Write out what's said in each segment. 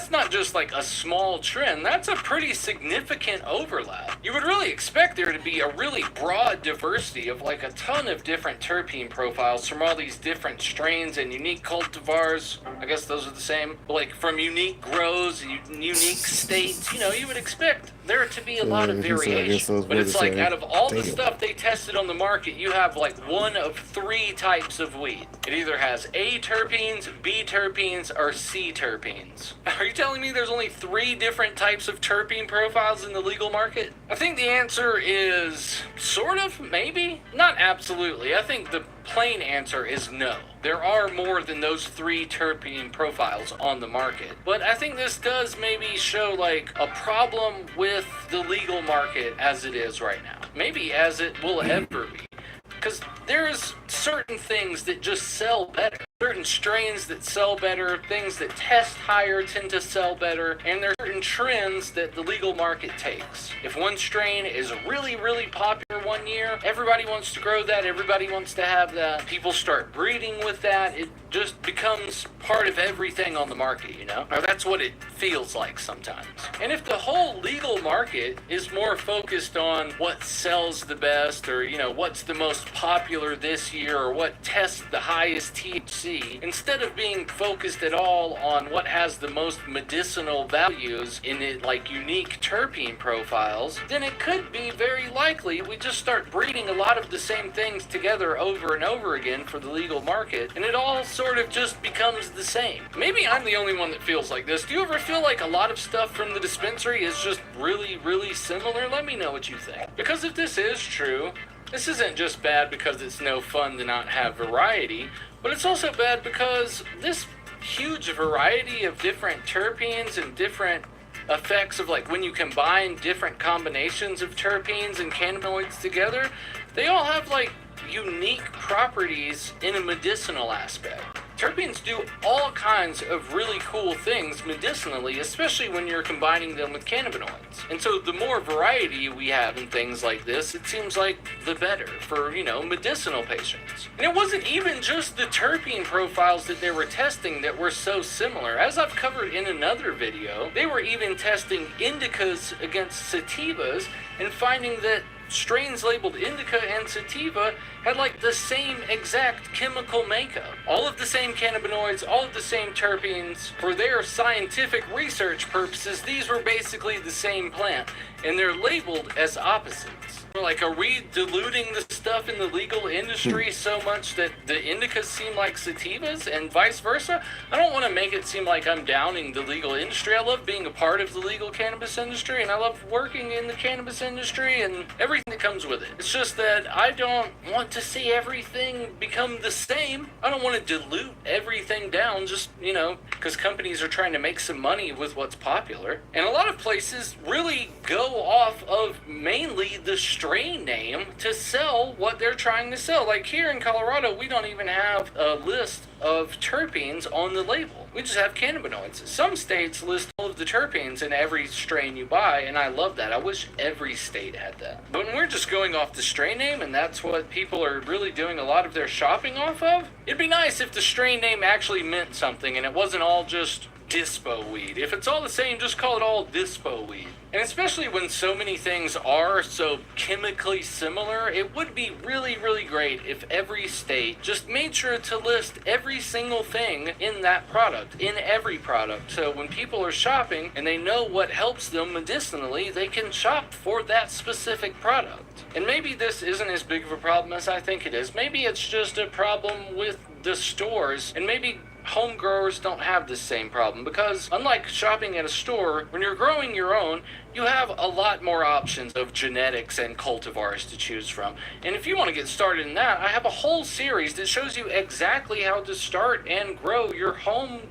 that's not just like a small trend, that's a pretty significant overlap. You would really expect there to be a really broad diversity of like a ton of different terpene profiles from all these different strains and unique cultivars. I guess those are the same. Like from unique grows, unique states, you know, you would expect there to be a lot of variation. But it's like out of all the stuff they tested on the market, you have like one of 3 types of weed. It either has A terpenes, B terpenes, or C terpenes. Are you telling me there's only 3 different types of terpene profiles in the legal market? I think the answer is sort of, maybe? Not absolutely. I think the plain answer is no. There are more than those 3 terpene profiles on the market. But I think this does maybe show like a problem with the legal market as it is right now. Maybe as it will ever be. Because there's certain things that just sell better. Certain strains that sell better, things that test higher tend to sell better, and there are certain trends that the legal market takes. If one strain is really, really popular one year, everybody wants to grow that, everybody wants to have that. People start breeding with that. It just becomes part of everything on the market, you know? Or that's what it feels like sometimes. And if the whole legal market is more focused on what sells the best, or, you know, what's the most popular this year, or what tests the highest THC, instead of being focused at all on what has the most medicinal values in it, like unique terpene profiles, then it could be very likely we just start breeding a lot of the same things together over and over again for the legal market, and it all sort of just becomes the same. Maybe I'm the only one that feels like this. Do you ever feel like a lot of stuff from the dispensary is just really, really similar? Let me know what you think. Because if this is true, this isn't just bad because it's no fun to not have variety, but it's also bad because this huge variety of different terpenes and different effects of like when you combine different combinations of terpenes and cannabinoids together, they all have like unique properties in a medicinal aspect. Terpenes do all kinds of really cool things medicinally, especially when you're combining them with cannabinoids. And so the more variety we have in things like this, it seems like the better for, you know, medicinal patients. And it wasn't even just the terpene profiles that they were testing that were so similar. As I've covered in another video, they were even testing indicas against sativas and finding that strains labeled indica and sativa had like the same exact chemical makeup. All of the same cannabinoids, all of the same terpenes. For their scientific research purposes, these were basically the same plant, and they're labeled as opposites. Like, are we diluting the stuff in the legal industry so much that the indicas seem like sativas and vice versa? I don't want to make it seem like I'm downing the legal industry. I love being a part of the legal cannabis industry, and I love working in the cannabis industry and everything that comes with it. It's just that I don't want to see everything become the same. I don't want to dilute everything down just, you know, because companies are trying to make some money with what's popular. And a lot of places really go off of mainly the strain name to sell what they're trying to sell. Like here in Colorado, we don't even have a list of terpenes on the label. We just have cannabinoids. Some states list all of the terpenes in every strain you buy, and I love that. I wish every state had that. But when we're just going off the strain name, and that's what people are really doing a lot of their shopping off of, it'd be nice if the strain name actually meant something and it wasn't all just dispo weed. If it's all the same, just call it all dispo weed. And especially when so many things are so chemically similar, it would be really, really great if every state just made sure to list every single thing in that product, in every product. So when people are shopping and they know what helps them medicinally, they can shop for that specific product. And maybe this isn't as big of a problem as I think it is. Maybe it's just a problem with the stores, and maybe home growers don't have this same problem, because unlike shopping at a store, when you're growing your own, you have a lot more options of genetics and cultivars to choose from. And if you want to get started in that, I have a whole series that shows you exactly how to start and grow your own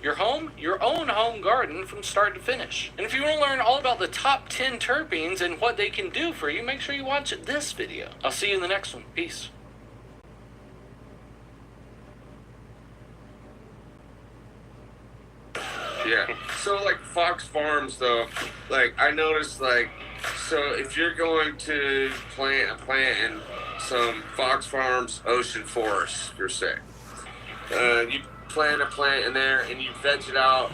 home garden from start to finish. And if you want to learn all about the top 10 terpenes and what they can do for you, make sure you watch this video. I'll see you in the next one. Peace. Yeah. So like Fox Farms though, like I noticed like, so if you're going to plant a plant in some Fox Farms ocean forest, per se, you plant a plant in there and you veg it out